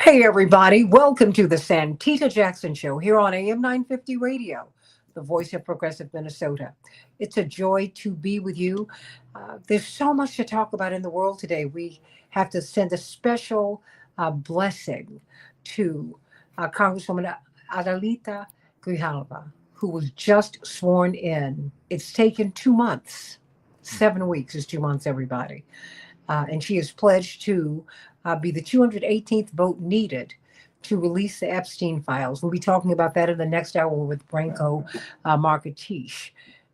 Hey, everybody. Welcome to the Santita Jackson Show here on AM 950 Radio, the voice of progressive Minnesota. It's a joy to be with you. There's so much to talk about in the world today. We have to send a special blessing to Congresswoman Adelita Grijalva, who was just sworn in. It's taken 2 months. 7 weeks is 2 months, everybody. And she has pledged to be the 218th vote needed to release the Epstein files. We'll be talking about that in the next hour with Branko Marketish.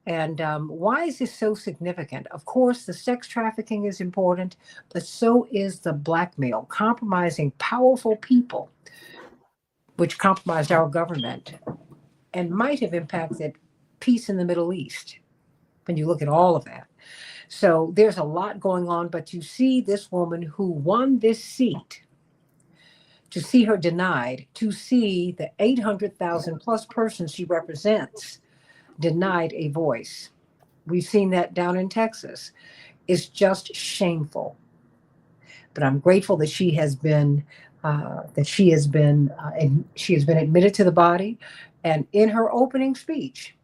And why is this so significant? Of course, the sex trafficking is important, but so is the blackmail, compromising powerful people, which compromised our government and might have impacted peace in the Middle East when you look at all of that. So there's a lot going on, but you see this woman who won this seat, to see her denied, to see the 800,000 plus persons she represents denied a voice. We've seen that down in Texas. It's just shameful. But I'm grateful that she has been admitted to the body, and in her opening speech,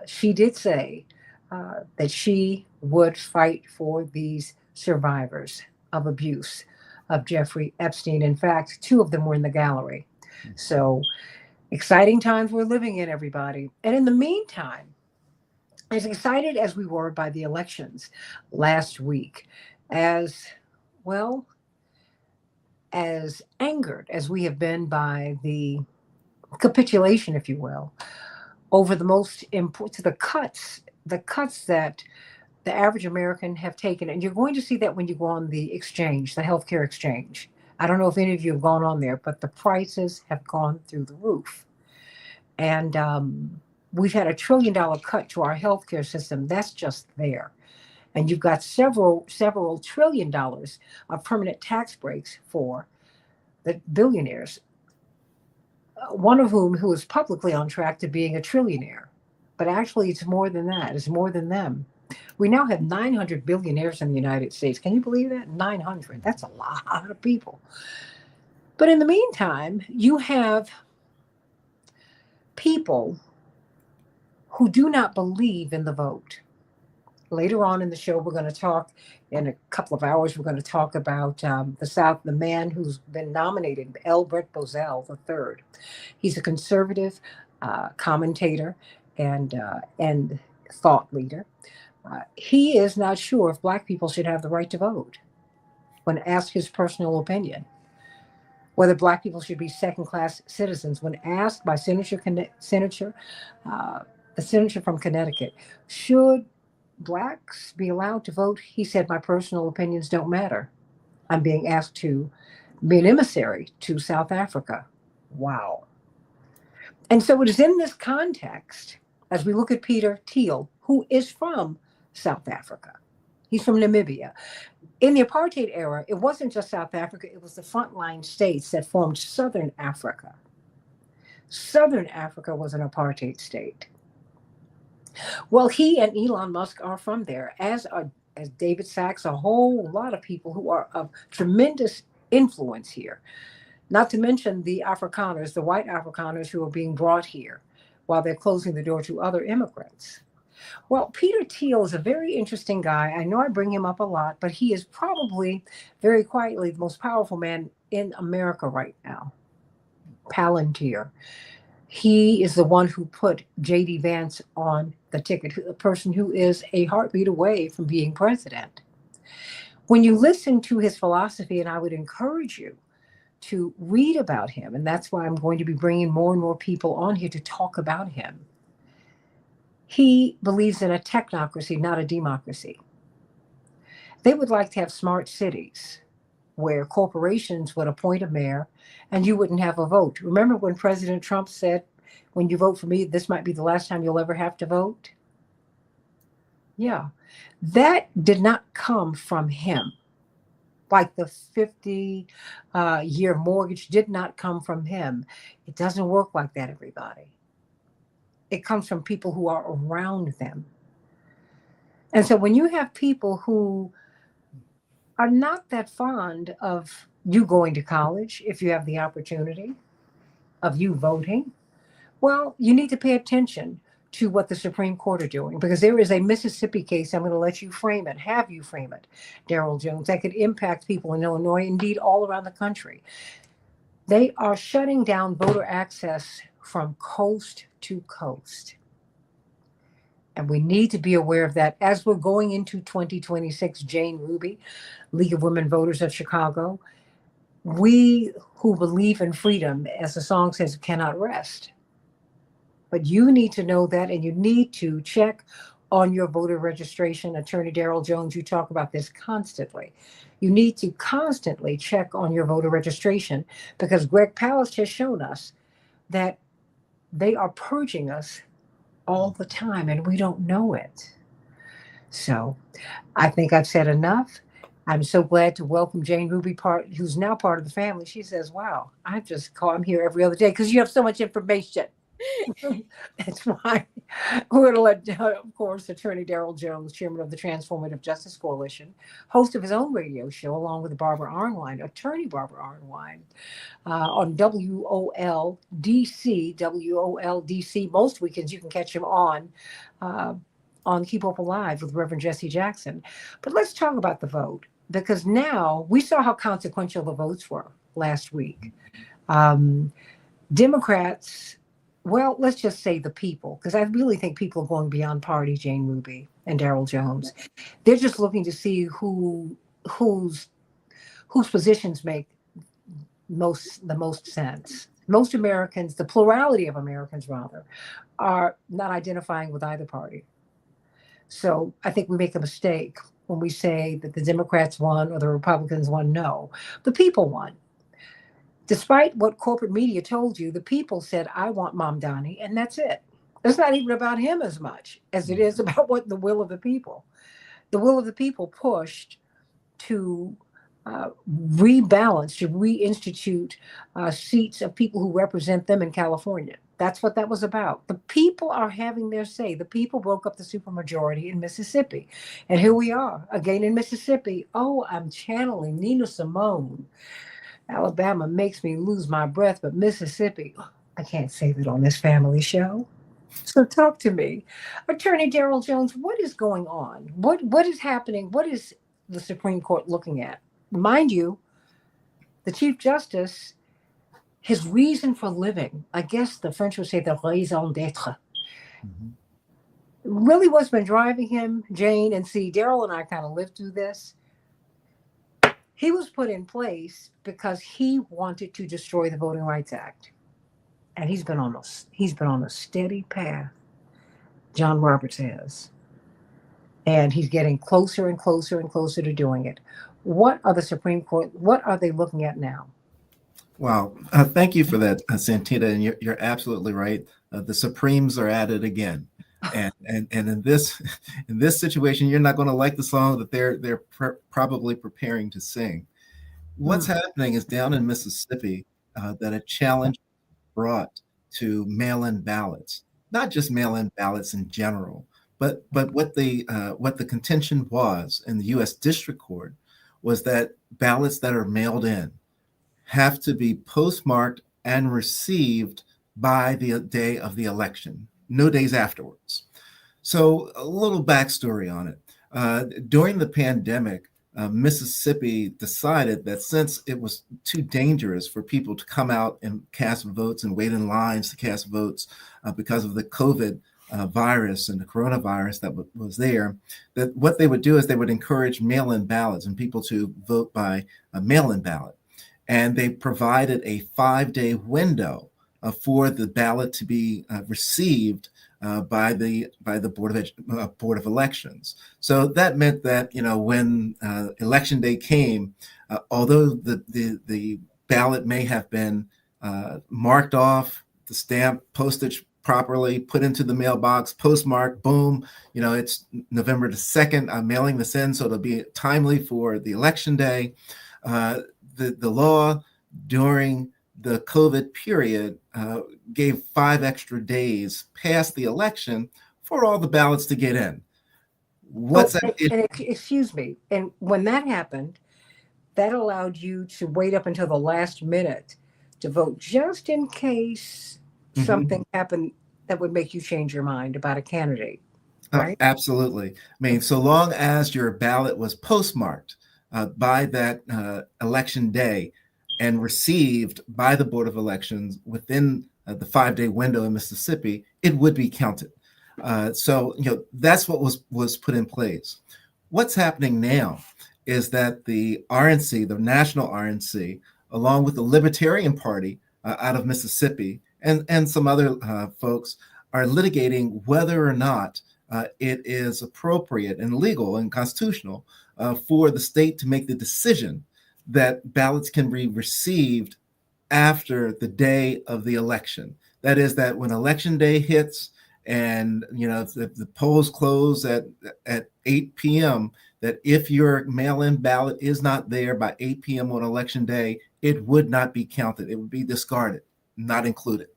she did say that she would fight for these survivors of abuse of Jeffrey Epstein. In fact, two of them were in the gallery. So exciting times we're living in, everybody. And in the meantime, as excited as we were by the elections last week, as well as angered as we have been by the capitulation, if you will, over the most important the cuts that the average American have taken. And you're going to see that when you go on the exchange, the healthcare exchange. I don't know if any of you have gone on there, but the prices have gone through the roof. And we've had $1 trillion cut to our healthcare system. That's just there. And you've got several trillion dollars of permanent tax breaks for the billionaires, one of who is publicly on track to being a trillionaire. But actually, it's more than that. It's more than them. We now have 900 billionaires in the United States. Can you believe that? 900. That's a lot of people. But in the meantime, you have people who do not believe in the vote. Later on in the show, we're going to talk, in a couple of hours, we're going to talk about the man who's been nominated, Elbert Bozell III. He's a conservative commentator and thought leader. He is not sure if Black people should have the right to vote. When asked his personal opinion, whether Black people should be second-class citizens, when asked by the senator from Connecticut, should Blacks be allowed to vote, he said, "My personal opinions don't matter. I'm being asked to be an emissary to South Africa." Wow. And so it is in this context, as we look at Peter Thiel, who is from South Africa. He's from Namibia. In the apartheid era, it wasn't just South Africa, it was the frontline states that formed Southern Africa. Southern Africa was an apartheid state. Well, he and Elon Musk are from there, as David Sachs, a whole lot of people who are of tremendous influence here. Not to mention the Afrikaners, the white Afrikaners who are being brought here while they're closing the door to other immigrants. Well, Peter Thiel is a very interesting guy. I know I bring him up a lot, but he is probably very quietly the most powerful man in America right now. Palantir. He is the one who put J.D. Vance on the ticket, a person who is a heartbeat away from being president. When you listen to his philosophy, and I would encourage you to read about him, and that's why I'm going to be bringing more and more people on here to talk about him. He believes in a technocracy, not a democracy. They would like to have smart cities where corporations would appoint a mayor and you wouldn't have a vote. Remember when President Trump said, "When you vote for me, this might be the last time you'll ever have to vote"? Yeah, that did not come from him. Like the 50-year mortgage did not come from him. It doesn't work like that, everybody. It comes from people who are around them. And so when you have people who are not that fond of you going to college if you have the opportunity, of you voting. Well, you need to pay attention to what the Supreme Court are doing because there is a Mississippi case. I'm going to let you frame it, have you frame it, Daryl Jones, that could impact people in Illinois, indeed all around the country. They are shutting down voter access from coast to coast. And we need to be aware of that as we're going into 2026. Jane Ruby, League of Women Voters of Chicago, we who believe in freedom, as the song says, cannot rest. But you need to know that, and you need to check on your voter registration. Attorney Daryl Jones, you talk about this constantly. You need to constantly check on your voter registration because Greg Palast has shown us that they are purging us all the time and we don't know it. So I think I've said enough. I'm so glad to welcome Jane Ruby, who's now part of the family. She says, "Wow, I'm here every other day because you have so much information." That's why we're going to let, of course, Attorney Daryl Jones, chairman of the Transformative Justice Coalition, host of his own radio show, along with Barbara Arnwine, attorney Barbara Arnwine, on WOLDC, WOLDC. Most weekends you can catch him uh, on Keep Hope Alive with Reverend Jesse Jackson. But let's talk about the vote because now we saw how consequential the votes were last week. Um, Democrats, well, let's just say the people, because I really think people are going beyond party, Jane Ruby and Daryl Jones. They're just looking to see whose whose positions make the most sense. Most Americans, the plurality of Americans rather, are not identifying with either party. So I think we make a mistake when we say that the Democrats won or the Republicans won. No, the people won. Despite what corporate media told you, the people said, I want Mamdani, and that's it. It's not even about him as much as it is about what the will of the people. The will of the people pushed to rebalance, to reinstitute seats of people who represent them in California. That's what that was about. The people are having their say. The people broke up the supermajority in Mississippi. And here we are again in Mississippi. Oh, I'm channeling Nina Simone. Alabama makes me lose my breath, but Mississippi, I can't say that on this family show. So talk to me. Attorney Daryl Jones, what is going on? What is happening? What is the Supreme Court looking at? Mind you, the Chief Justice, his reason for living, I guess the French would say the raison d'etre, Mhm. really what's been driving him, Jane, and see, Daryl and I kind of lived through this. He was put in place because he wanted to destroy the Voting Rights Act. And he's been on a steady path, John Roberts has. And he's getting closer and closer and closer to doing it. What are the Supreme Court, what are they looking at now? Wow. Thank you for that, Santita. And you're absolutely right. The Supremes are at it again. And in this in this situation, you're not going to like the song that they're probably preparing to sing. What's Mm. happening is down in Mississippi that a challenge brought to mail-in ballots, not just mail-in ballots in general, but what the contention was in the U.S. District Court was that ballots that are mailed in have to be postmarked and received by the day of the election, no days afterwards. So, a little backstory on it. During the pandemic, Mississippi decided that since it was too dangerous for people to come out and cast votes and wait in lines to cast votes because of the COVID virus and the coronavirus that was there, that what they would do is they would encourage mail in ballots and people to vote by a mail in ballot. And they provided a 5-day window for the ballot to be received by the board of elections. So that meant that when election day came, although the ballot may have been marked off, the stamp, postage properly, put into the mailbox, postmark, boom, it's November the 2nd. I'm mailing this in, so it'll be timely for the election day. The law during the COVID period gave 5 extra days past the election for all the ballots to get in. Oh, What's that? and excuse me. And when that happened, that allowed you to wait up until the last minute to vote just in case Mhm. something happened that would make you change your mind about a candidate, right? Absolutely. I mean, so long as your ballot was postmarked by that election day and received by the Board of Elections within the 5-day window in Mississippi, it would be counted. So, that's what was put in place. What's happening now is that the RNC, the national RNC, along with the Libertarian Party out of Mississippi and some other folks, are litigating whether or not it is appropriate and legal and constitutional for the state to make the decision that ballots can be received after the day of the election. That is, that when election day hits and if the polls close at 8 p.m., that if your mail-in ballot is not there by 8 p.m. on election day, it would not be counted. It would be discarded, not included.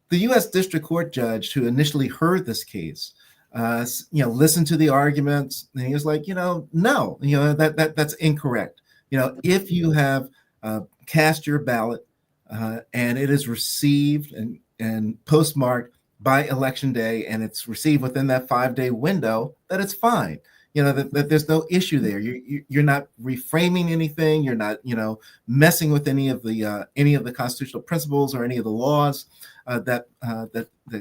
The U.S. District Court judge who initially heard this case, listened to the arguments, and he was like, no, that's incorrect. If you have cast your ballot and it is received and postmarked by election day, and it's received within that 5-day window, that it's fine. That there's no issue there. You're not reframing anything. You're not messing with any of the constitutional principles or any of the laws that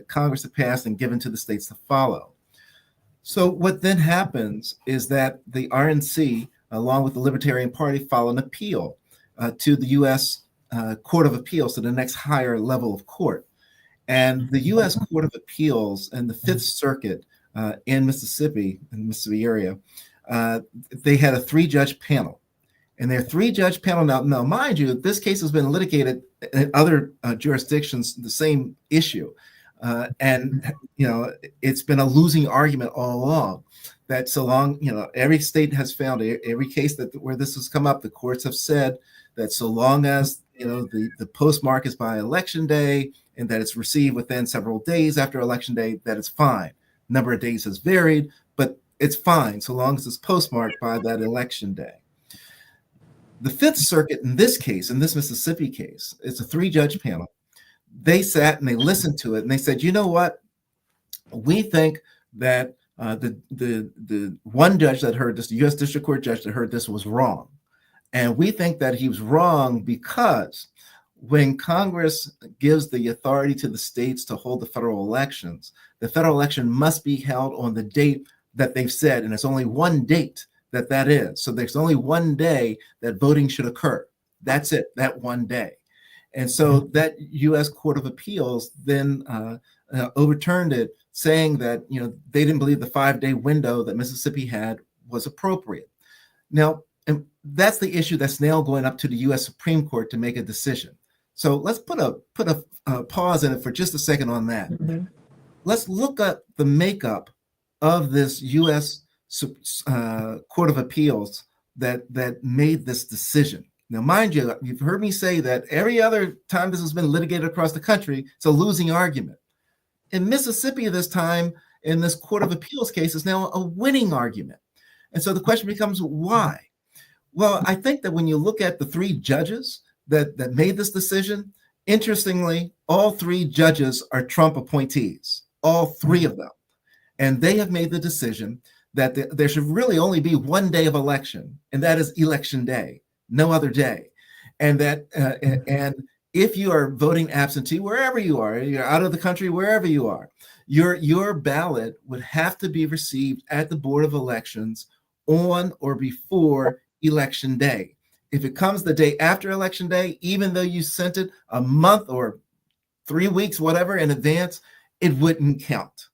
Congress had passed and given to the states to follow. So what then happens is that the RNC, along with the Libertarian Party, file an appeal to the U.S. Court of Appeals, to the next higher level of court. And the U.S. Court of Appeals and the Fifth Circuit in the Mississippi area, they had a 3-judge panel. And their 3-judge panel, now, mind you, this case has been litigated in other jurisdictions, the same issue. And it's been a losing argument all along. That so long, every state has found every case where this has come up, the courts have said that so long as the postmark is by election day and that it's received within several days after election day, that it's fine. Number of days has varied, but it's fine so long as it's postmarked by that election day. The Fifth Circuit in this case, in this Mississippi case, it's a 3-judge panel. They sat and they listened to it and they said, you know what? We think that the one judge that heard this, the U.S. District Court judge that heard this, was wrong. And we think that he was wrong because when Congress gives the authority to the states to hold the federal elections, the federal election must be held on the date that they've said, and it's only one date that is. So there's only one day that voting should occur. That's it, that one day. And so that U.S. Court of Appeals then overturned it, saying that they didn't believe the 5-day window that Mississippi had was appropriate. Now, and that's the issue that's now going up to the U.S. Supreme Court to make a decision. So let's put a pause in it for just a second on that. Mm-hmm. Let's look at the makeup of this U.S. Court of Appeals that made this decision. Now, mind you, you've heard me say that every other time this has been litigated across the country, it's a losing argument. In Mississippi this time, in this Court of Appeals case, is now a winning argument. And so the question becomes, why? Well, I think that when you look at the 3 judges that made this decision, interestingly, all 3 judges are Trump appointees, all 3 of them. And they have made the decision that there should really only be one day of election, and that is election day, no other day. And that and if you are voting absentee, wherever you are, you're out of the country, wherever you are, your ballot would have to be received at the Board of Elections on or before election day. If it comes the day after election day, even though you sent it a month or 3 weeks, whatever, in advance, it wouldn't count.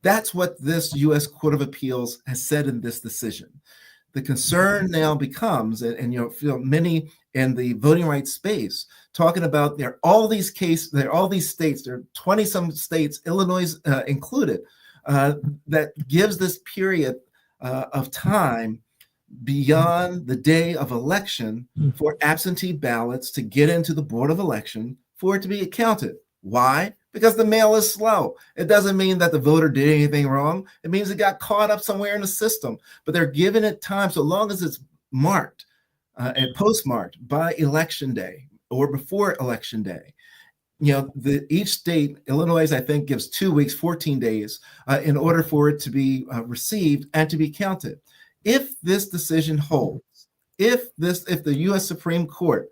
That's what this U.S. Court of Appeals has said in this decision. The concern now becomes, and many in the voting rights space talking about there are all these states, there are 20-some states, Illinois included, that gives this period of time beyond the day of election for absentee ballots to get into the Board of Election for it to be counted. Why? Because the mail is slow. It doesn't mean that the voter did anything wrong. It means it got caught up somewhere in the system. But they're giving it time so long as it's marked and postmarked by election day or before election day. Each state, Illinois, I think, gives 2 weeks, 14 days, in order for it to be received and to be counted. If this decision holds, if the U.S. Supreme Court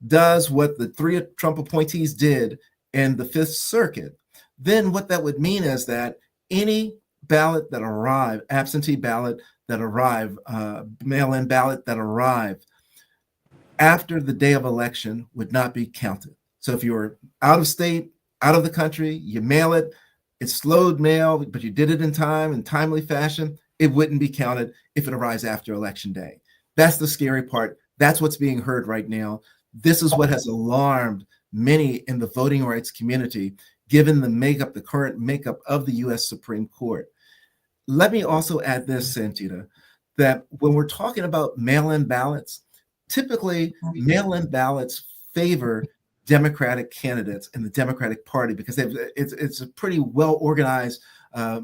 does what the three Trump appointees did in the Fifth Circuit, then what that would mean is that any ballot that arrive, absentee ballot that arrive, mail-in ballot that arrive after the day of election would not be counted. So if you were out of state, out of the country, you mail it, it's slowed mail, but you did it in time, in timely fashion, it wouldn't be counted if it arrives after election day. That's the scary part. That's what's being heard right now. This is what has alarmed many in the voting rights community, given the current makeup of the U.S. Supreme Court. Let me also add this, Santita, that when we're talking about mail-in ballots, typically mail-in ballots favor Democratic candidates in the Democratic Party because it's a pretty well-organized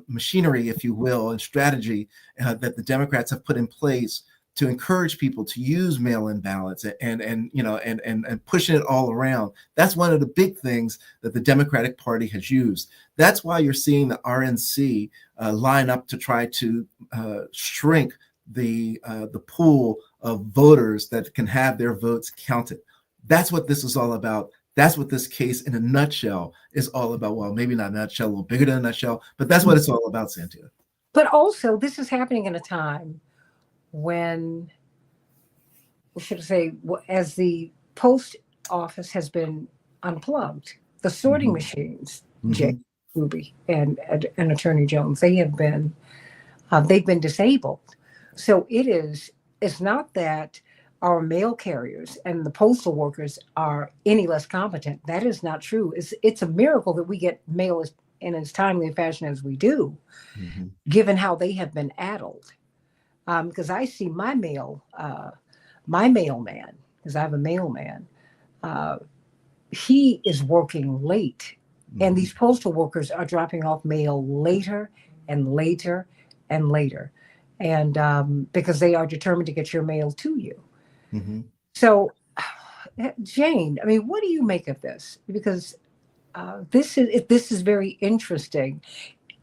machinery, if you will, and strategy that the Democrats have put in place to encourage people to use mail-in ballots and pushing it all around. That's one of the big things that the Democratic Party has used. That's why you're seeing the RNC line up to try to shrink the pool of voters that can have their votes counted. That's what this is all about. That's what this case in a nutshell is all about. Well, maybe not a nutshell, a little bigger than a nutshell, but that's what it's all about, Santita. But also, this is happening in a time when, we should say, as the post office has been unplugged, the sorting machines, Jay, Ruby, and Attorney Jones, they've been disabled. So it's not that our mail carriers and the postal workers are any less competent. That is not true. It's a miracle that we get mail in as timely a fashion as we do, given how they have been addled. Because I see my mailman, because I have a mailman, he is working late, and these postal workers are dropping off mail later and later and later, and because they are determined to get your mail to you. So, Jane, I mean, what do you make of this? Because this is very interesting.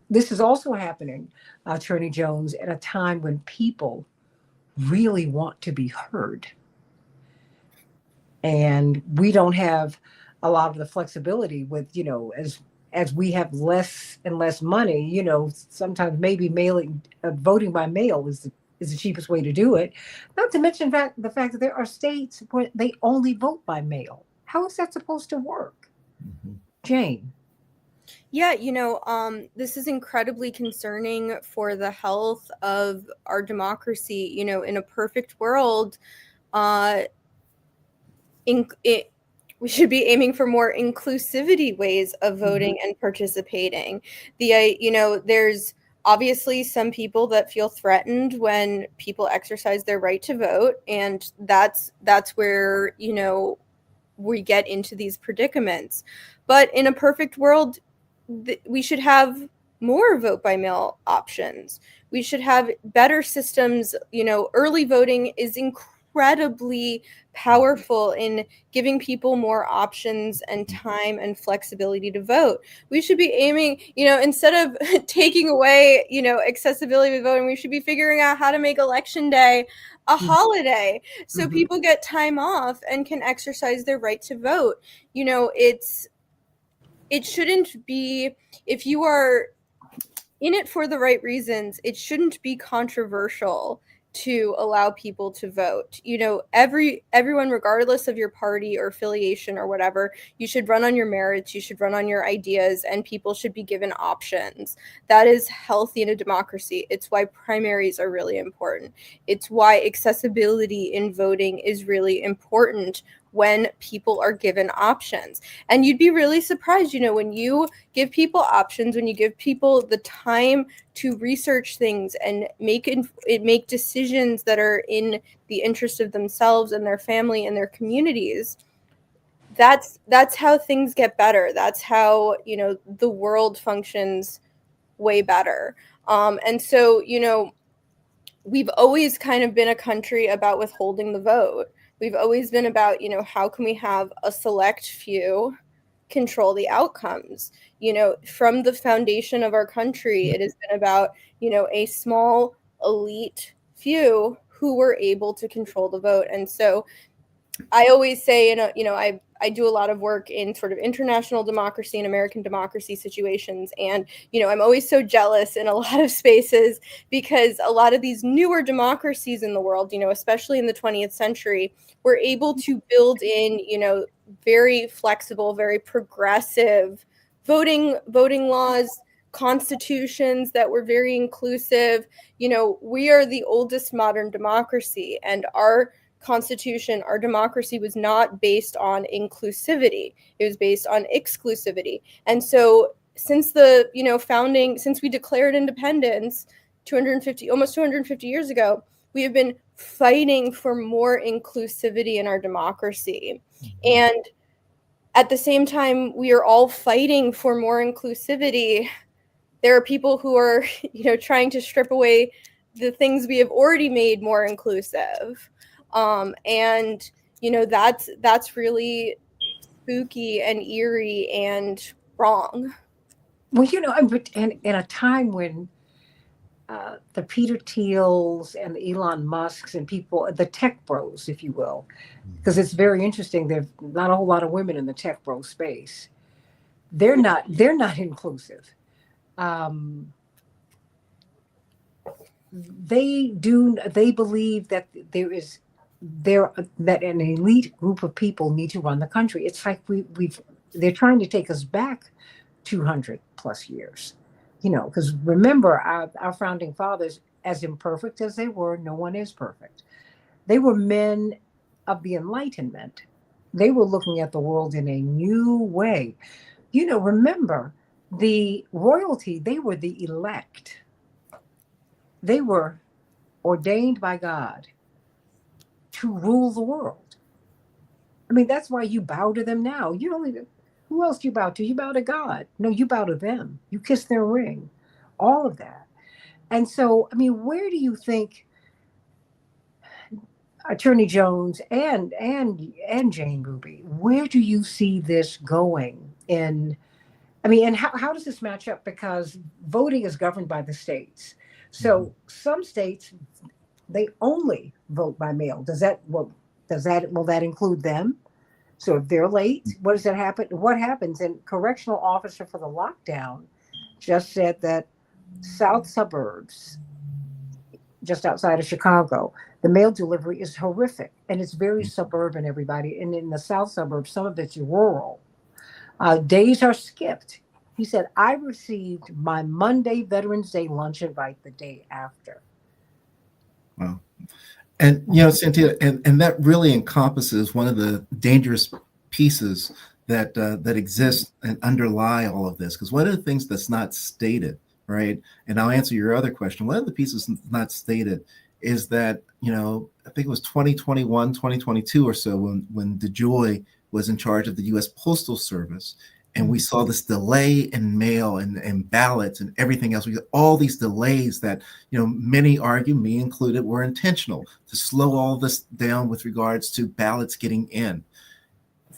This is also happening, Attorney Jones, at a time when people really want to be heard. And we don't have a lot of the flexibility with, as we have less and less money, sometimes maybe voting by mail is the cheapest way to do it. Not to mention the fact that there are states where they only vote by mail. How is that supposed to work? Jane? Yeah, this is incredibly concerning for the health of our democracy. In a perfect world, we should be aiming for more inclusivity ways of voting and participating. There's obviously some people that feel threatened when people exercise their right to vote, and that's where we get into these predicaments. But in a perfect world, we should have more vote by mail options. We should have better systems. Early voting is incredibly powerful in giving people more options and time and flexibility to vote. We should be aiming, instead of taking away, accessibility with voting, we should be figuring out how to make election day a holiday so people get time off and can exercise their right to vote. It shouldn't be, if you are in it for the right reasons, it shouldn't be controversial to allow people to vote. Everyone, regardless of your party or affiliation or whatever, you should run on your merits, you should run on your ideas, and people should be given options. That is healthy in a democracy. It's why primaries are really important. It's why accessibility in voting is really important when people are given options. And you'd be really surprised, when you give people options, when you give people the time to research things and make decisions that are in the interest of themselves and their family and their communities, that's how things get better. That's how, the world functions way better. And so, we've always kind of been a country about withholding the vote. We've always been about, how can we have a select few control the outcomes? From the foundation of our country, it has been about, a small elite few who were able to control the vote. And so I always say, I do a lot of work in sort of international democracy and American democracy situations. And, I'm always so jealous in a lot of spaces because a lot of these newer democracies in the world, especially in the 20th century, were able to build in, very flexible, very progressive voting laws, constitutions that were very inclusive. We are the oldest modern democracy, and our constitution, our democracy was not based on inclusivity. It was based on exclusivity. And so since the, founding, since we declared independence almost 250 years ago, we have been fighting for more inclusivity in our democracy. And at the same time, we are all fighting for more inclusivity. There are people who are, trying to strip away the things we have already made more inclusive. And that's really spooky and eerie and wrong. Well, in a time when the Peter Thiels and the Elon Musks and people, the tech bros, if you will, because it's very interesting. There's not a whole lot of women in the tech bro space. They're not inclusive. They believe that that an elite group of people need to run the country. It's like they're trying to take us back 200 plus years, because remember our founding fathers, as imperfect as they were, no one is perfect. They were men of the Enlightenment. They were looking at the world in a new way. Remember the royalty, they were the elect. They were ordained by God to rule the world. I mean, that's why you bow to them now. You don't even, who else do you bow to? You bow to God. No, you bow to them. You kiss their ring. All of that. And so, I mean, where do you think Attorney Jones and Jane Ruby, where do you see this going and how does this match up? Because voting is governed by the states. So some states, they only vote by mail. Will that include them? So if they're late, what does that happen? What happens? And correctional officer for the lockdown just said that south suburbs, just outside of Chicago, the mail delivery is horrific, and it's very suburban, everybody. And in the south suburbs, some of it's rural. Days are skipped. He said, I received my Monday Veterans Day lunch invite the day after. Wow. And, Santita, and that really encompasses one of the dangerous pieces that exist and underlie all of this. Because one of the things that's not stated, right, and I'll answer your other question, one of the pieces not stated is that, I think it was 2021, 2022 or so when DeJoy was in charge of the U.S. Postal Service, and we saw this delay in mail and ballots and everything else. We got all these delays that, many argue, me included, were intentional to slow all this down with regards to ballots getting in.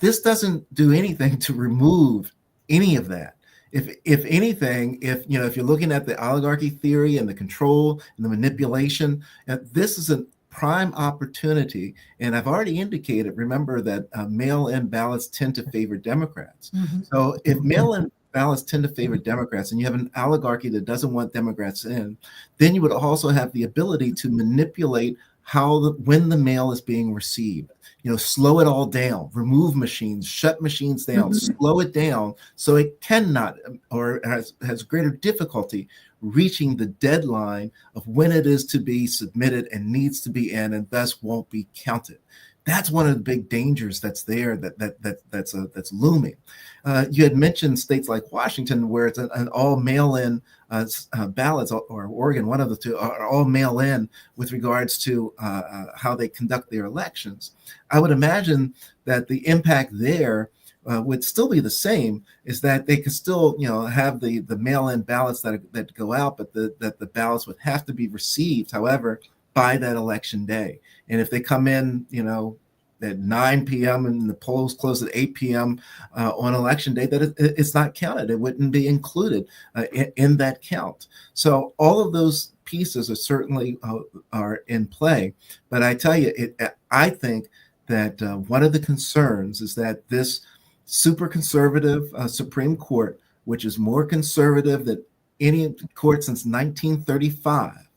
This doesn't do anything to remove any of that. If anything, if you're looking at the oligarchy theory and the control and the manipulation, this is a prime opportunity. And I've already indicated, remember that mail-in ballots tend to favor Democrats. So if mail-in ballots tend to favor Democrats and you have an oligarchy that doesn't want Democrats in, then you would also have the ability to manipulate when the mail is being received. Slow it all down, remove machines, shut machines down, slow it down so it cannot or has greater difficulty reaching the deadline of when it is to be submitted and needs to be in, and thus won't be counted. That's one of the big dangers that's there that's looming. You had mentioned states like Washington, where it's an all mail-in ballots, or Oregon, one of the two, are all mail-in with regards to how they conduct their elections. I would imagine that the impact there would still be the same, is that they could still, have the mail-in ballots that go out, but that the ballots would have to be received, however, by that election day. And if they come in, at 9 p.m. and the polls close at 8 p.m. On election day, that it's not counted. It wouldn't be included in that count. So all of those pieces are certainly are in play. But I tell you, I think that one of the concerns is that this super conservative Supreme Court, which is more conservative than any court since 1935,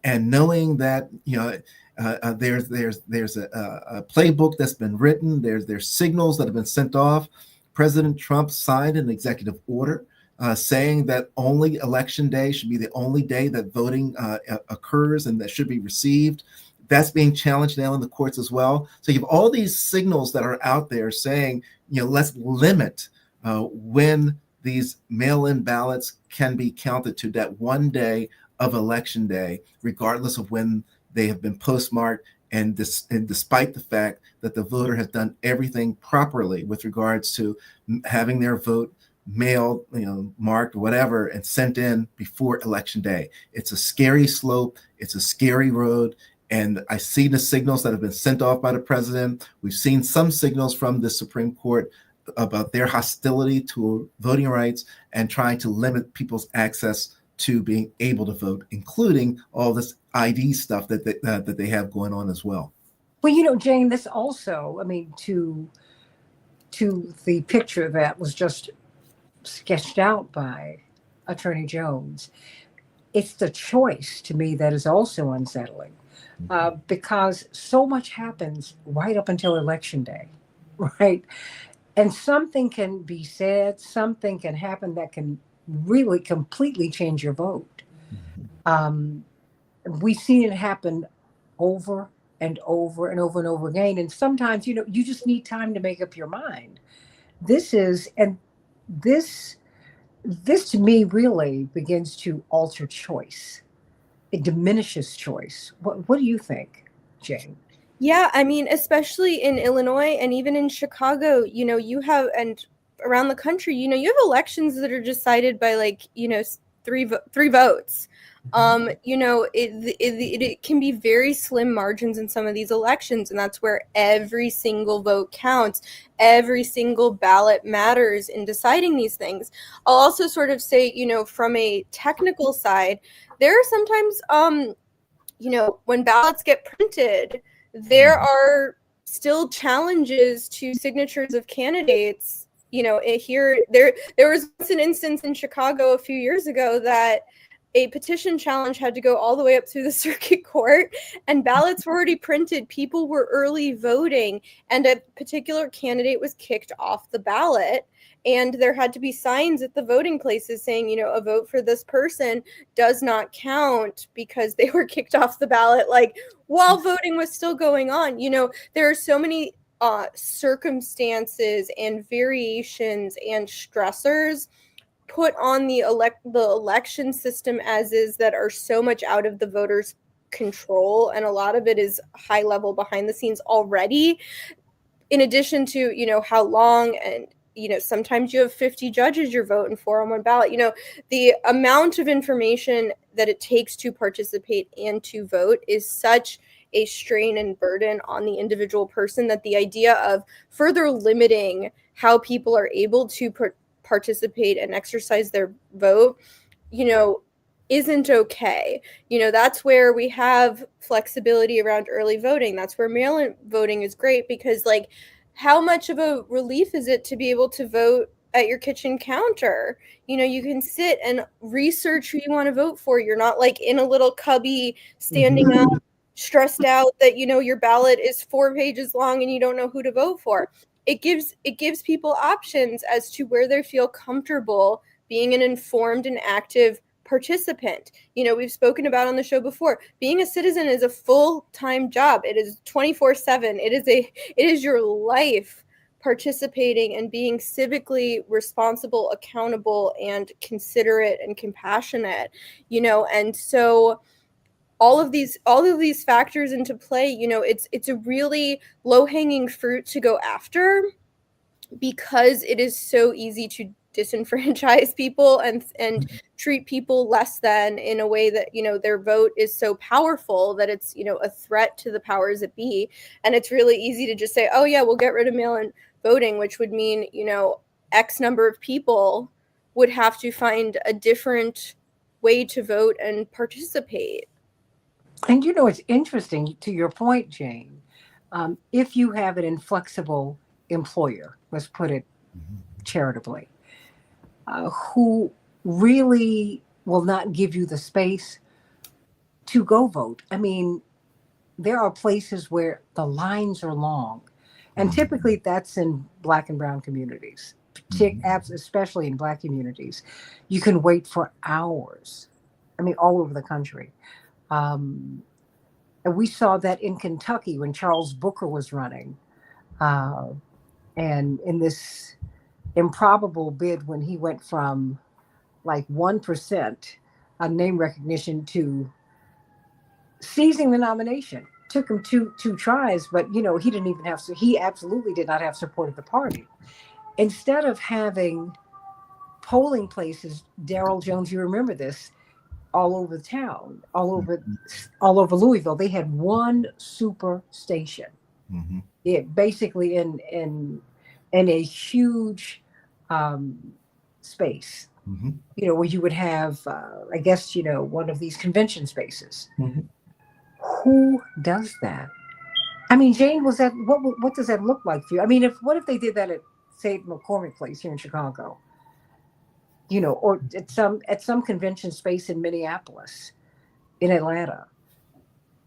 and knowing that there's a playbook that's been written, there's signals that have been sent off. President Trump signed an executive order saying that only election day should be the only day that voting occurs and that should be received. That's being challenged now in the courts as well. So you have all these signals that are out there saying, let's limit when these mail-in ballots can be counted to that one day of election day, regardless of when they have been postmarked, and despite the fact that the voter has done everything properly with regards to having their vote mailed, marked, whatever, and sent in before election day. It's a scary slope. It's a scary road. And I see the signals that have been sent off by the president. We've seen some signals from the Supreme Court about their hostility to voting rights and trying to limit people's access to being able to vote, including all this ID stuff that they have going on as well. Well, Jane, this also, to the picture that was just sketched out by Attorney Jones, it's the choice to me that is also unsettling, because so much happens right up until election day, right? And something can be said, something can happen that can really completely change your vote. We've seen it happen over and over and over and over again. And sometimes, you just need time to make up your mind. This to me really begins to alter choice. It diminishes choice. What do you think, Jane? Yeah, especially in Illinois and even in Chicago, you have, and around the country, you have elections that are decided by three votes. It can be very slim margins in some of these elections, and that's where every single vote counts. Every single ballot matters in deciding these things. I'll also sort of say, from a technical side, there are sometimes, when ballots get printed, there are still challenges to signatures of candidates. There was an instance in Chicago a few years ago that a petition challenge had to go all the way up through the circuit court, and ballots were already printed. People were early voting, and a particular candidate was kicked off the ballot. And there had to be signs at the voting places saying, a vote for this person does not count because they were kicked off the ballot, while voting was still going on. There are so many circumstances and variations and stressors put on the election system as is that are so much out of the voters' control, and a lot of it is high level behind the scenes already, in addition to how long, and sometimes you have 50 judges you're voting for on one ballot. The amount of information that it takes to participate and to vote is such a strain and burden on the individual person that the idea of further limiting how people are able to participate and exercise their vote, isn't okay. That's where we have flexibility around early voting. That's where mail-in voting is great, because how much of a relief is it to be able to vote at your kitchen counter? You can sit and research who you want to vote for. You're not in a little cubby standing up, stressed out that, your ballot is 4 pages long and you don't know who to vote for. It gives people options as to where they feel comfortable being an informed and active participant. We've spoken about on the show before, being a citizen is a full-time job. It is 24/7. It is your life, participating and being civically responsible, accountable, and considerate and compassionate. And so all of these factors into play, it's a really low-hanging fruit to go after. because it is so easy to disenfranchise people and treat people less than, in a way that, you know, their vote is so powerful that it's, you know, a threat to the powers that be. And it's really easy to just say, oh yeah, we'll get rid of mail-in voting, which would mean, you know, X number of people would have to find a different way to vote and participate. And you know, it's interesting to your point, Jane. If you have an inflexible employer, let's put it charitably, who really will not give you the space to go vote. I mean, there are places where the lines are long, and typically that's in Black and Brown communities, especially in Black communities. You can wait for hours. I mean, all over the country. Um, and we saw that in Kentucky when Charles Booker was running, uh, and in this improbable bid when he went from like 1% name recognition to seizing the nomination. Took him two tries, but you know he didn't even have. He absolutely did not have support of the party. Instead of having polling places, Daryl Jones, you remember this, all over the town, all over Louisville, they had one super station. Mm-hmm. It basically in a huge space. Mm-hmm. You know, where you would have, I guess, you know, one of these convention spaces. Mm-hmm. Who does that? I mean, Jane, was that what does that look like for you? I mean, what if they did that at, say, McCormick Place here in Chicago? You know, or at some convention space in Minneapolis, in Atlanta.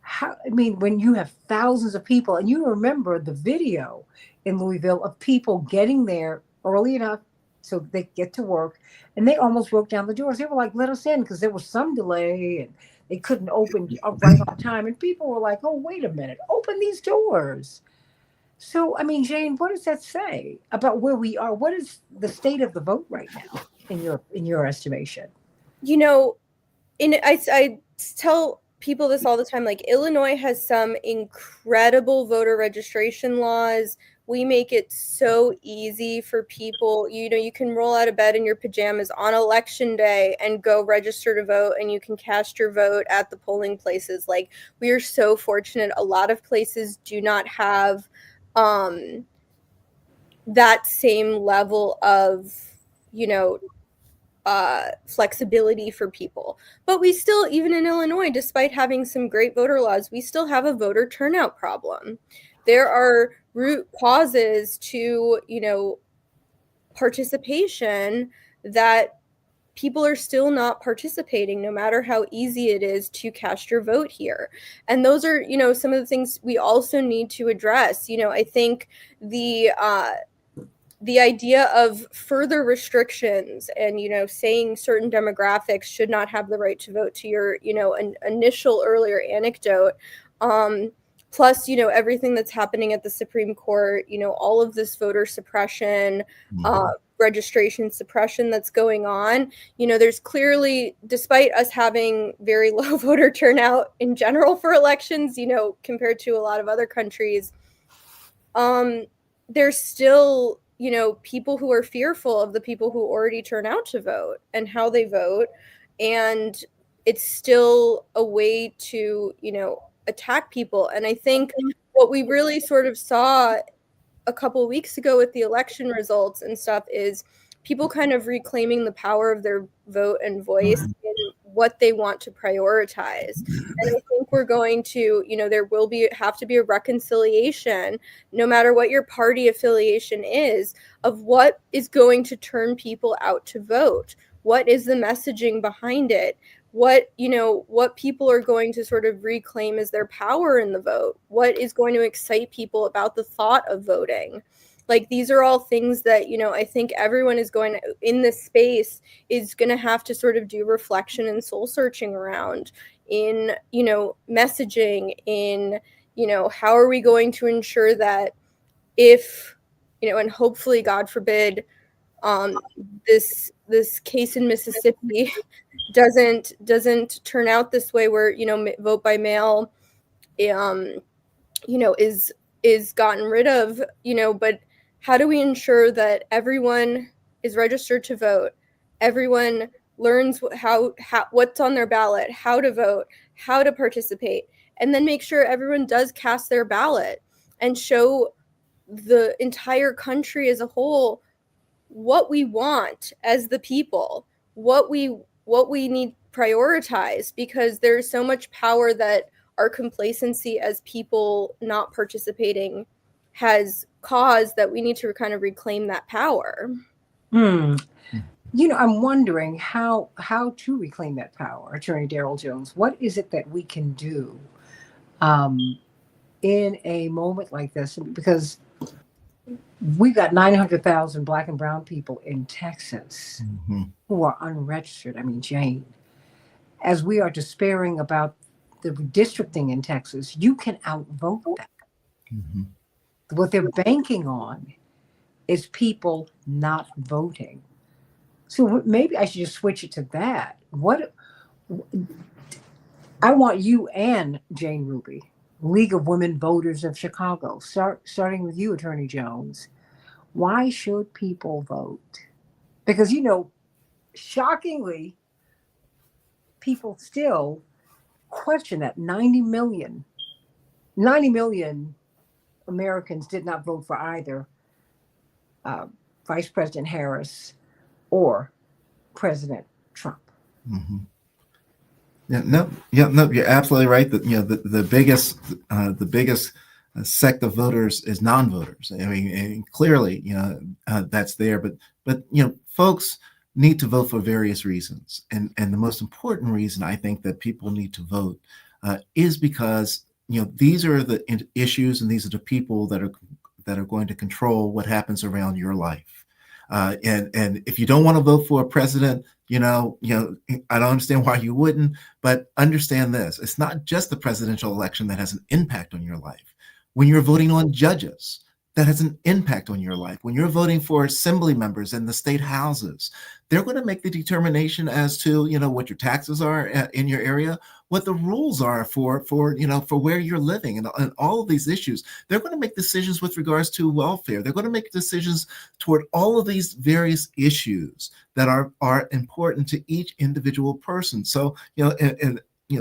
How, I mean, when you have thousands of people, and you remember the video in Louisville of people getting there early enough so they get to work, and they almost broke down the doors. They were like, "Let us in," because there was some delay and they couldn't open right on time. And people were like, "Oh, wait a minute, open these doors." So, I mean, Jane, what does that say about where we are? What is the state of the vote right now in your estimation? You know, I tell people this all the time, like, Illinois has some incredible voter registration laws. We make it so easy for people. You know, you can roll out of bed in your pajamas on election day and go register to vote, and you can cast your vote at the polling places. Like, we are so fortunate. A lot of places do not have that same level of, you know, flexibility for people. But we still, even in Illinois, despite having some great voter laws, we still have a voter turnout problem. There are root causes to, you know, participation, that people are still not participating, no matter how easy it is to cast your vote here. And those are, you know, some of the things we also need to address. You know, I think the idea of further restrictions and, you know, saying certain demographics should not have the right to vote, to your, you know, an initial earlier anecdote, plus, you know, everything that's happening at the Supreme Court, you know, all of this voter suppression, registration suppression that's going on. You know, there's clearly, despite us having very low voter turnout in general for elections, you know, compared to a lot of other countries, there's still, you know, people who are fearful of the people who already turn out to vote and how they vote. And it's still a way to, you know, attack people. And I think what we really sort of saw a couple of weeks ago with the election results and stuff is people kind of reclaiming the power of their vote and voice in what they want to prioritize. And I think we're going to, you know, there will have to be a reconciliation, no matter what your party affiliation is, of what is going to turn people out to vote. What is the messaging behind it? What, you know, what people are going to sort of reclaim as their power in the vote? What is going to excite people about the thought of voting? Like, these are all things that, you know, I think everyone is going to, in this space, is going to have to sort of do reflection and soul searching around, in, you know, messaging, in, you know, how are we going to ensure that if, you know, and hopefully, God forbid, this case in Mississippi doesn't turn out this way, where, you know, vote by mail, you know, is gotten rid of, you know, but how do we ensure that everyone is registered to vote, everyone learns how what's on their ballot, how to vote, how to participate, and then make sure everyone does cast their ballot and show the entire country as a whole what we want as the people, what we need prioritized, because there's so much power that our complacency as people not participating has caused, that we need to kind of reclaim that power. I'm wondering how to reclaim that power, Attorney Darrell Jones. What is it that we can do in a moment like this? Because we've got 900,000 Black and brown people in Texas who are unregistered. I mean, Jane, as we are despairing about the redistricting in Texas, you can outvote that. What they're banking on is people not voting. So maybe I should just switch it to that. I want you and Jane Ruby, League of Women Voters of Chicago, starting with you, Attorney Jones. Why should people vote? Because, shockingly, people still question that 90 million Americans did not vote for either Vice President Harris or President Trump. No, you're absolutely right. That the biggest sect of voters is non-voters. I mean, and clearly, that's there. But folks need to vote for various reasons, and the most important reason I think that people need to vote is because these are the issues, and these are the people that are going to control what happens around your life. And if you don't want to vote for a president, I don't understand why you wouldn't, but understand this: it's not just the presidential election that has an impact on your life. When you're voting on judges, that has an impact on your life. When you're voting for assembly members in the state houses, they're going to make the determination as to, what your taxes are in your area, what the rules are for where you're living, and all of these issues. They're going to make decisions with regards to welfare. They're going to make decisions toward all of these various issues that are important to each individual person. So,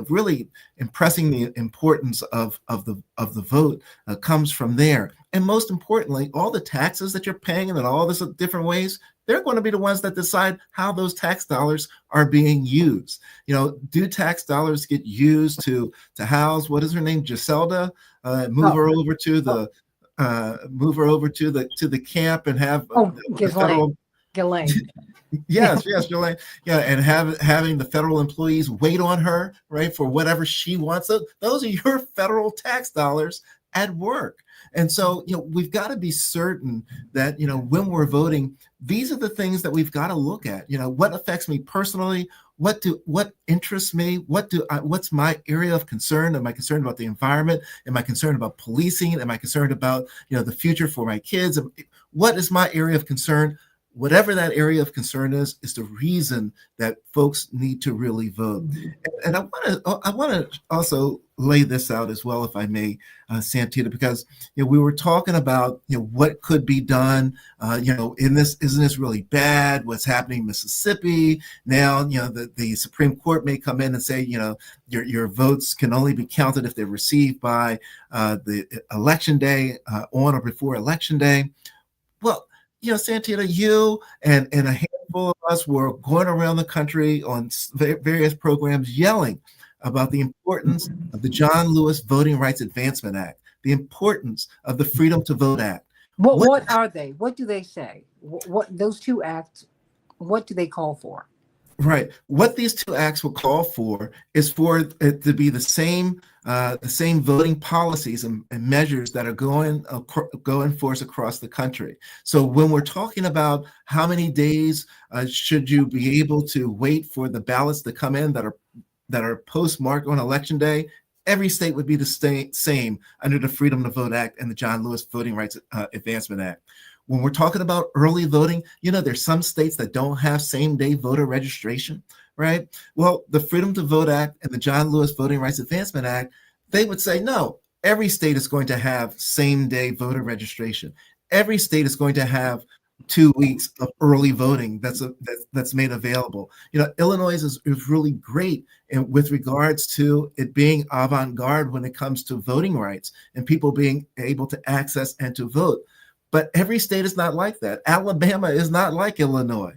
really impressing the importance of the vote comes from there. And most importantly, all the taxes that you're paying in all this different ways, they're going to be the ones that decide how those tax dollars are being used. Do tax dollars get used to house, what is her name, Giselda? Move her over to the camp and have the federal. Ghislaine. Yes, Jolene. Yeah, and having the federal employees wait on her, right, for whatever she wants. So those are your federal tax dollars at work. And so, we've got to be certain that, when we're voting, these are the things that we've got to look at. What affects me personally? What interests me? What's my area of concern? Am I concerned about the environment? Am I concerned about policing? Am I concerned about, the future for my kids? What is my area of concern? Whatever that area of concern is the reason that folks need to really vote. And I want to also lay this out as well, if I may, Santita, because we were talking about what could be done. Isn't this really bad? What's happening in Mississippi now? The Supreme Court may come in and say your votes can only be counted if they're received by the election day, on or before election day. Well, Santita, you and a handful of us were going around the country on various programs yelling about the importance of the John Lewis Voting Rights Advancement Act, the importance of the Freedom to Vote Act. What are they? What do they say? What those two acts, what do they call for? Right. What these two acts will call for is for it to be the same voting policies and measures that are going in force across the country. So when we're talking about how many days should you be able to wait for the ballots to come in that are postmarked on election day, every state would be the same under the Freedom to Vote Act and the John Lewis Voting Rights Advancement Act. When we're talking about early voting, there's some states that don't have same-day voter registration, right? Well, the Freedom to Vote Act and the John Lewis Voting Rights Advancement Act, they would say, no, every state is going to have same-day voter registration. every state is going to have 2 weeks of early voting that's made available. Illinois is really great with regards to it being avant-garde when it comes to voting rights and people being able to access and to vote. But every state is not like that. Alabama is not like Illinois.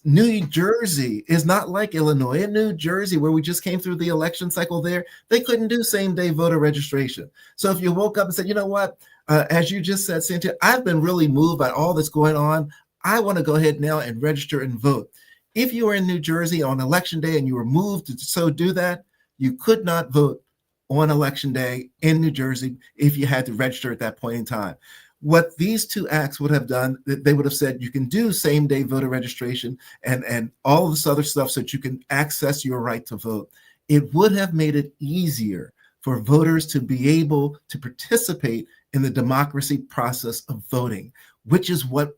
New Jersey is not like Illinois. In New Jersey, where we just came through the election cycle there, they couldn't do same-day voter registration. So if you woke up and said, you know what, as you just said, Cynthia, I've been really moved by all that's going on. I want to go ahead now and register and vote. If you were in New Jersey on election day and you were moved to so do that, you could not vote on election day in New Jersey if you had to register at that point in time. What these two acts would have done, they would have said you can do same day voter registration and all of this other stuff so that you can access your right to vote. It would have made it easier for voters to be able to participate in the democracy process of voting, which is what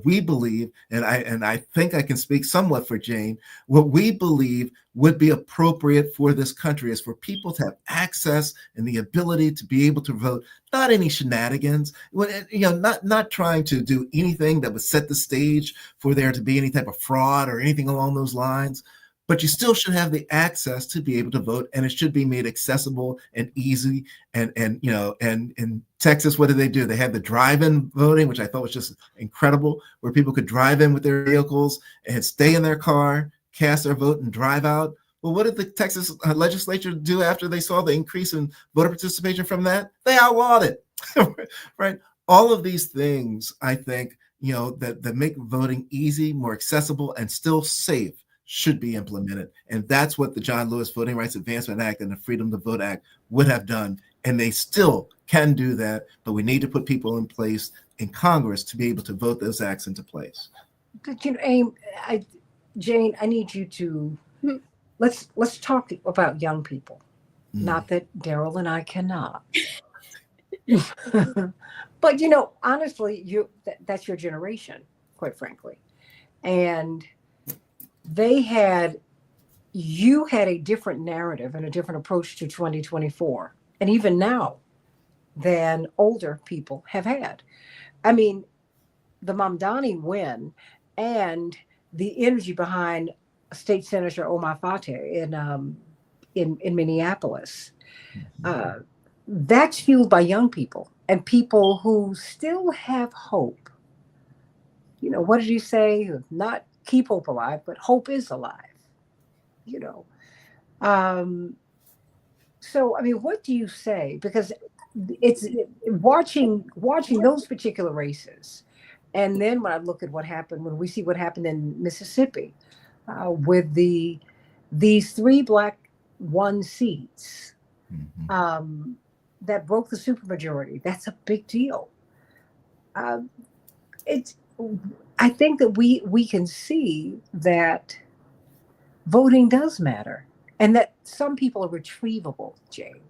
we believe, and I think I can speak somewhat for Jane, what we believe would be appropriate for this country is for people to have access and the ability to be able to vote, not any shenanigans, not trying to do anything that would set the stage for there to be any type of fraud or anything along those lines. But you still should have the access to be able to vote, and it should be made accessible and easy. And in Texas, what do? They had the drive-in voting, which I thought was just incredible, where people could drive in with their vehicles and stay in their car, cast their vote, and drive out. Well, what did the Texas legislature do after they saw the increase in voter participation from that? They outlawed it, right? All of these things, I think, that make voting easy, more accessible, and still safe should be implemented. And that's what the John Lewis Voting Rights Advancement Act and the Freedom to Vote Act would have done. And they still can do that, but we need to put people in place in Congress to be able to vote those acts into place. Jane, I need you to let's talk about young people. Not that Daryl and I cannot. But honestly, that's your generation, quite frankly. And you had a different narrative and a different approach to 2024, and even now, than older people have had. I mean, the Mamdani win and the energy behind State Senator Omar Fateh in Minneapolis, that's fueled by young people and people who still have hope. What did you say? Not keep hope alive, but hope is alive. So I mean, what do you say? Because it's watching those particular races, and then when I look at when we see what happened in Mississippi with these 3 Black won seats that broke the supermajority. That's a big deal. I think that we can see that voting does matter, and that some people are retrievable, Jane.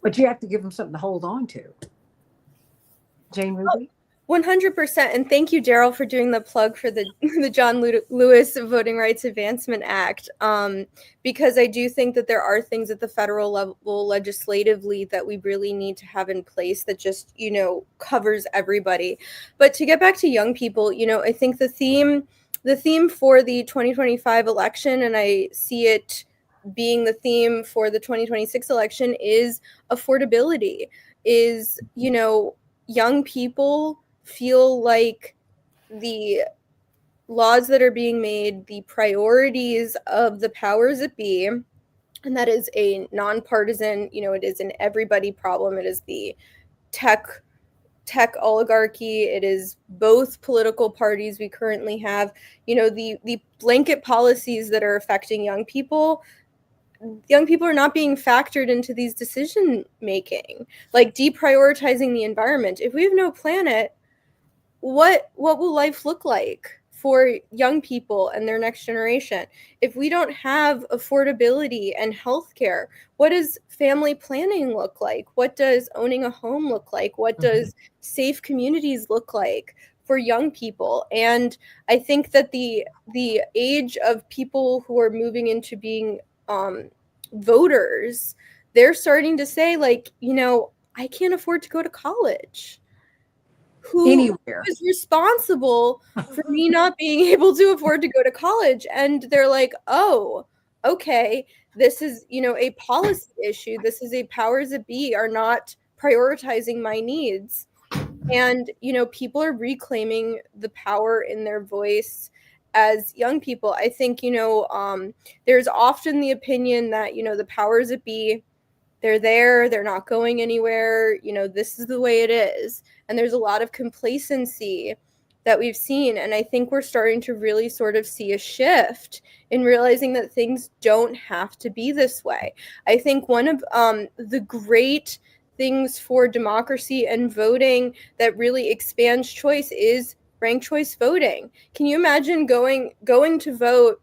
But you have to give them something to hold on to. Jane Ruby? 100%. And thank you, Daryl, for doing the plug for the John Lewis Voting Rights Advancement Act, because I do think that there are things at the federal level legislatively that we really need to have in place that just, covers everybody. But to get back to young people, I think the theme for the 2025 election, and I see it being the theme for the 2026 election, is affordability, is, young people feel like the laws that are being made, the priorities of the powers that be, and that is a nonpartisan, it is an everybody problem. It is the tech oligarchy. It is both political parties we currently have, the blanket policies that are affecting young people. Young people are not being factored into these decision making, like deprioritizing the environment. If we have no planet, what will life look like for young people and their next generation? If we don't have affordability and healthcare, what does family planning look like? What does owning a home look like? What does safe communities look like for young people? And I think that the age of people who are moving into being voters, they're starting to say, like, I can't afford to go to college. who Anywhere. is responsible for me not being able to afford to go to college. And they're like, oh, okay, this is, a policy issue. This is a powers that be are not prioritizing my needs. And, people are reclaiming the power in their voice as young people. I think, there's often the opinion that, the powers that be, they're not going anywhere, this is the way it is. And there's a lot of complacency that we've seen. And I think we're starting to really sort of see a shift in realizing that things don't have to be this way. I think one of the great things for democracy and voting that really expands choice is ranked choice voting. Can you imagine going to vote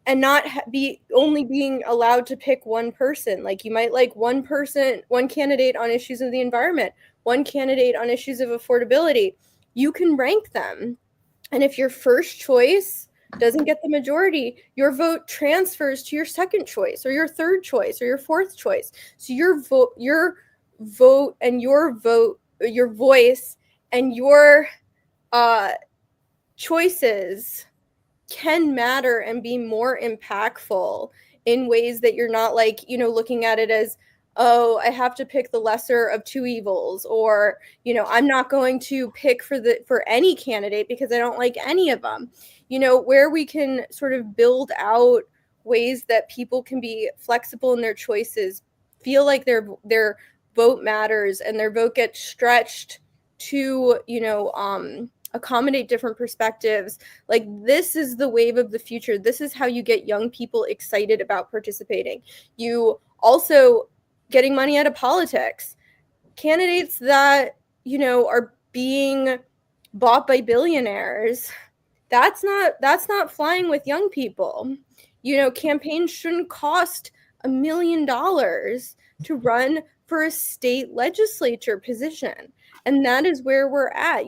and not be only being allowed to pick one person? Like, you might like one person, one candidate on issues of the environment, one candidate on issues of affordability. You can rank them. And if your first choice doesn't get the majority, your vote transfers to your second choice or your third choice or your fourth choice. So your vote and your voice and your choices can matter and be more impactful in ways that you're not like, looking at it as, oh, I have to pick the lesser of two evils, or, I'm not going to pick for any candidate because I don't like any of them. Where we can sort of build out ways that people can be flexible in their choices, feel like their vote matters and their vote gets stretched to, accommodate different perspectives. Like, this is the wave of the future. This is how you get young people excited about participating. You also getting money out of politics. Candidates that, are being bought by billionaires, that's not flying with young people. Campaigns shouldn't cost $1 million to run for a state legislature position. And that is where we're at.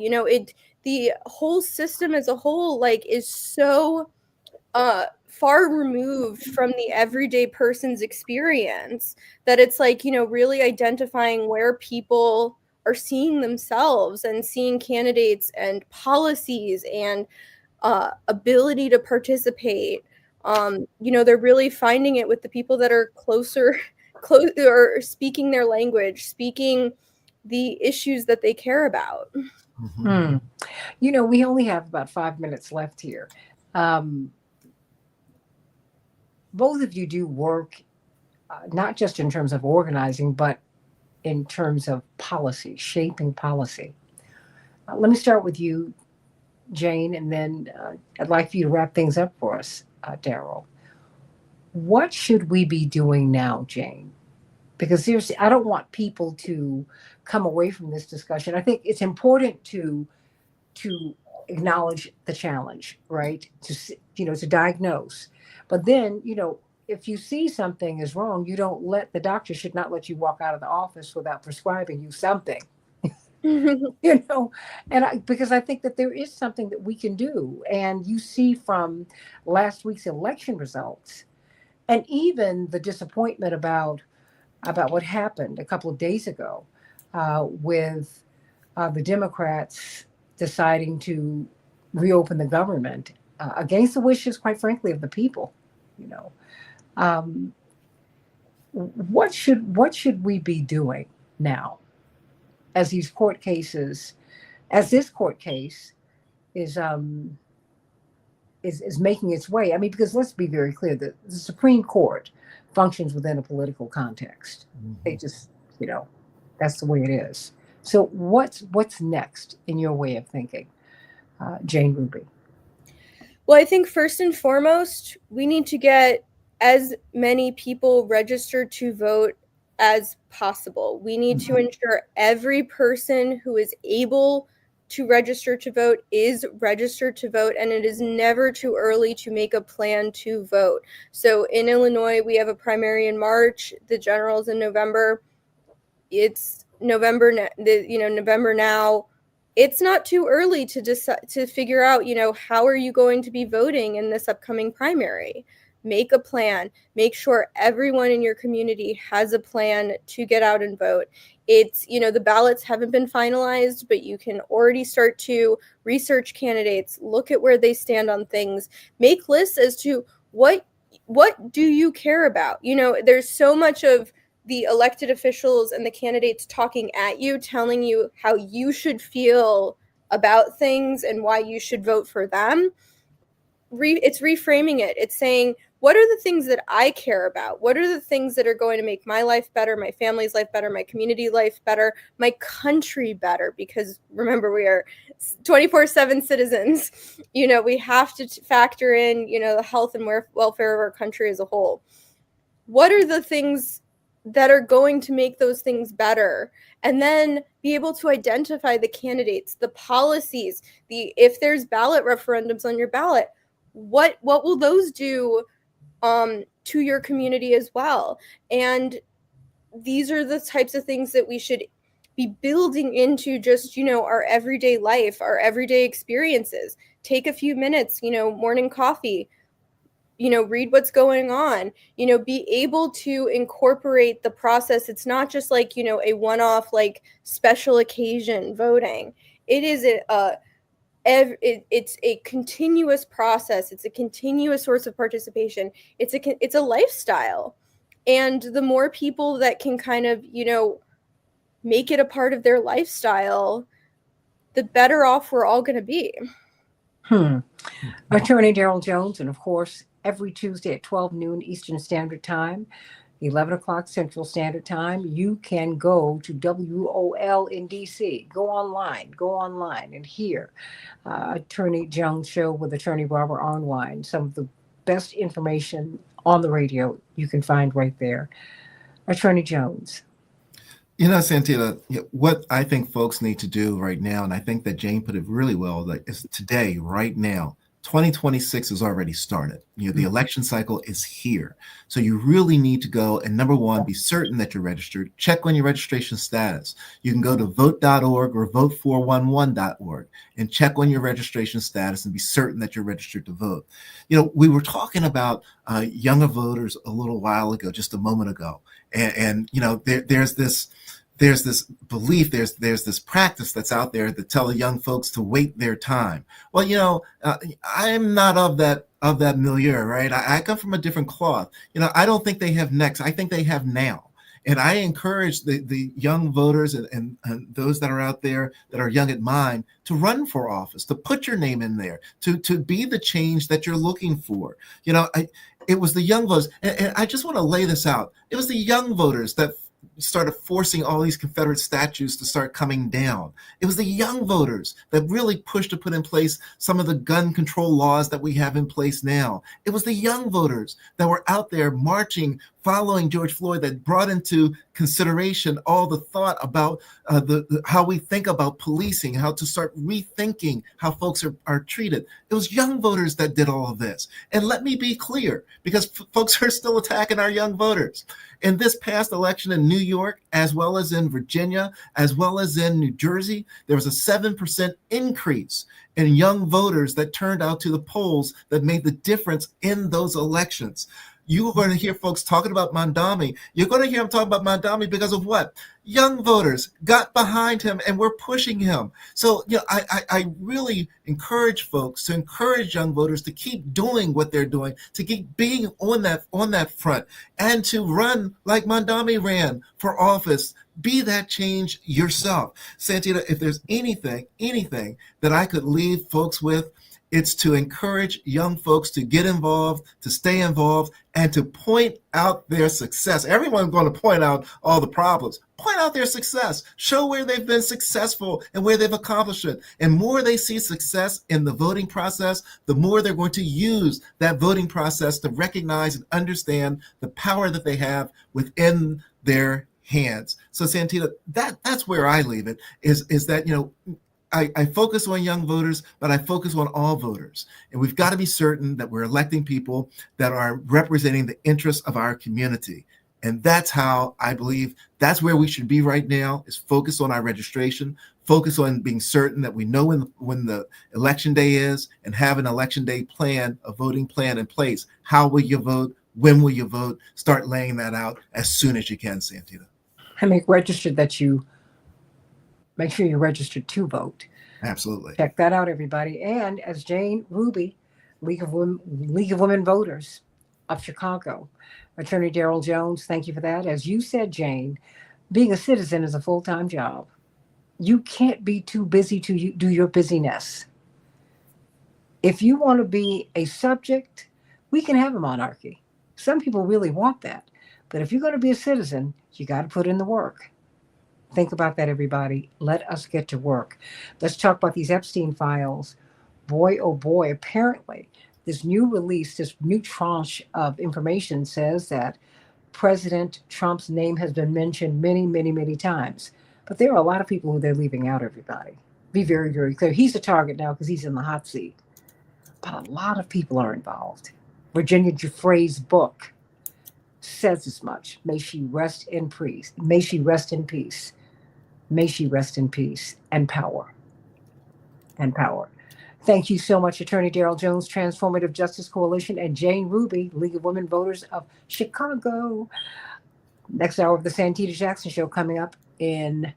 The whole system as a whole, like, is so far removed from the everyday person's experience that it's like, really identifying where people are seeing themselves and seeing candidates and policies and ability to participate. They're really finding it with the people that are close or speaking their language, speaking the issues that they care about. Mm-hmm. We only have about 5 minutes left here. Both of you do work, not just in terms of organizing, but in terms of policy, shaping policy. Let me start with you, Jane, and then I'd like for you to wrap things up for us, Daryl. What should we be doing now, Jane? Because I don't want people to come away from this discussion. I think it's important to acknowledge the challenge, right? To diagnose. But then, if you see something is wrong, the doctor should not let you walk out of the office without prescribing you something. Because I think that there is something that we can do. And you see from last week's election results, and even the disappointment about what happened a couple of days ago with the Democrats deciding to reopen the government against the wishes, quite frankly, of the people. What should we be doing now as this court case is making its way? I mean, because let's be very clear that the Supreme Court functions within a political context. Mm-hmm. They just, that's the way it is. So what's next in your way of thinking, Jane Ruby? Well, I think first and foremost, we need to get as many people registered to vote as possible. We need to ensure every person who is able to register to vote is registered to vote, and it is never too early to make a plan to vote. So in Illinois, we have a primary in March, the general's in November. It's November now. It's not too early to decide to figure out, how are you going to be voting in this upcoming primary? Make a plan. Make sure everyone in your community has a plan to get out and vote. It's, the ballots haven't been finalized, but you can already start to research candidates, look at where they stand on things, make lists as to what do you care about. There's so much of the elected officials and the candidates talking at you, telling you how you should feel about things and why you should vote for them. It's reframing it. It's saying, what are the things that I care about? What are the things that are going to make my life better, my family's life better, my community life better, my country better? Because remember, we are 24/7 citizens. We have to factor in, the health and welfare of our country as a whole. What are the things that are going to make those things better? And then be able to identify the candidates, the policies, if there's ballot referendums on your ballot, what will those do to your community as well? And these are the types of things that we should be building into just, our everyday life, our everyday experiences. Take a few minutes, morning coffee, read what's going on, be able to incorporate the process. It's not just like, a one-off, like special occasion voting. It is it's a continuous process. It's a continuous source of participation. It's a lifestyle. And the more people that can kind of, make it a part of their lifestyle, the better off we're all going to be. Attorney Daryl Jones, and of course, every Tuesday at 12 noon Eastern Standard Time, 11 o'clock Central Standard Time, you can go to WOL in DC. Go online and hear Attorney Jones' show with Attorney Barbara Arnwine. Some of the best information on the radio you can find right there. Attorney Jones. Santita, what I think folks need to do right now, and I think that Jane put it really well, is today, right now. 2026 has already started. The election cycle is here. So you really need to go and, number one, be certain that you're registered. Check on your registration status. You can go to vote.org or vote411.org and check on your registration status and be certain that you're registered to vote. We were talking about younger voters a little while ago, just a moment ago. And there's this belief, there's this practice that's out there that tell the young folks to wait their time. Well, I'm not of that milieu, right? I come from a different cloth. I don't think they have next. I think they have now. And I encourage the young voters and those that are out there that are young at mind to run for office, to put your name in there, to be the change that you're looking for. It was the young voters, and I just want to lay this out. It was the young voters that started forcing all these Confederate statues to start coming down. It was the young voters that really pushed to put in place some of the gun control laws that we have in place now. It was the young voters that were out there marching, following George Floyd, that brought into consideration all the thought about how we think about policing, how to start rethinking how folks are treated. It was young voters that did all of this. And let me be clear, because folks are still attacking our young voters. In this past election in New York, as well as in Virginia, as well as in New Jersey, there was a 7% increase in young voters that turned out to the polls that made the difference in those elections. You are going to hear folks talking about Mondami. You're going to hear them talk about Mondami because of what? Young voters got behind him and were pushing him. So, I really encourage folks to encourage young voters to keep doing what they're doing, to keep being on that front, and to run like Mondami ran for office. Be that change yourself. Santita, if there's anything that I could leave folks with, it's to encourage young folks to get involved, to stay involved, and to point out their success. Everyone's going to point out all the problems. Point out their success. Show where they've been successful and where they've accomplished it. And more they see success in the voting process, the more they're going to use that voting process to recognize and understand the power that they have within their hands. So, Santita, that's where I leave it, is that, I focus on young voters, but I focus on all voters. And we've got to be certain that we're electing people that are representing the interests of our community. And that's how I believe that's where we should be right now, is focus on our registration, focus on being certain that we know when the election day is, and have an election day plan, a voting plan in place. How will you vote? When will you vote? Start laying that out as soon as you can, Santita. and make registered that you make sure you're registered to vote. Absolutely. Check that out, everybody. And as Jane Ruby, League of Women Voters of Chicago, Attorney Daryl Jones, thank you for that. As you said, Jane, being a citizen is a full-time job. You can't be too busy to do your busyness. If you want to be a subject, we can have a monarchy. Some people really want that. But if you're going to be a citizen, you got to put in the work. Think about that, everybody. Let us get to work. Let's talk about these Epstein files. Boy, oh boy, apparently, this new release, this new tranche of information says that President Trump's name has been mentioned many, many, many times. But there are a lot of people who they're leaving out, everybody. Be very, very clear. He's a target now because he's in the hot seat. But a lot of people are involved. Virginia Giuffre's book says as much. May she rest in peace. May she rest in peace. May she rest in peace and power. And power. Thank you so much, Attorney Daryl Jones, Transformative Justice Coalition, and Jane Ruby, League of Women Voters of Chicago. Next hour of the Santita Jackson Show coming up in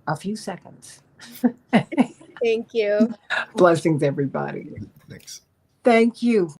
a few seconds. Thank you. Blessings, everybody. Thanks. Thank you.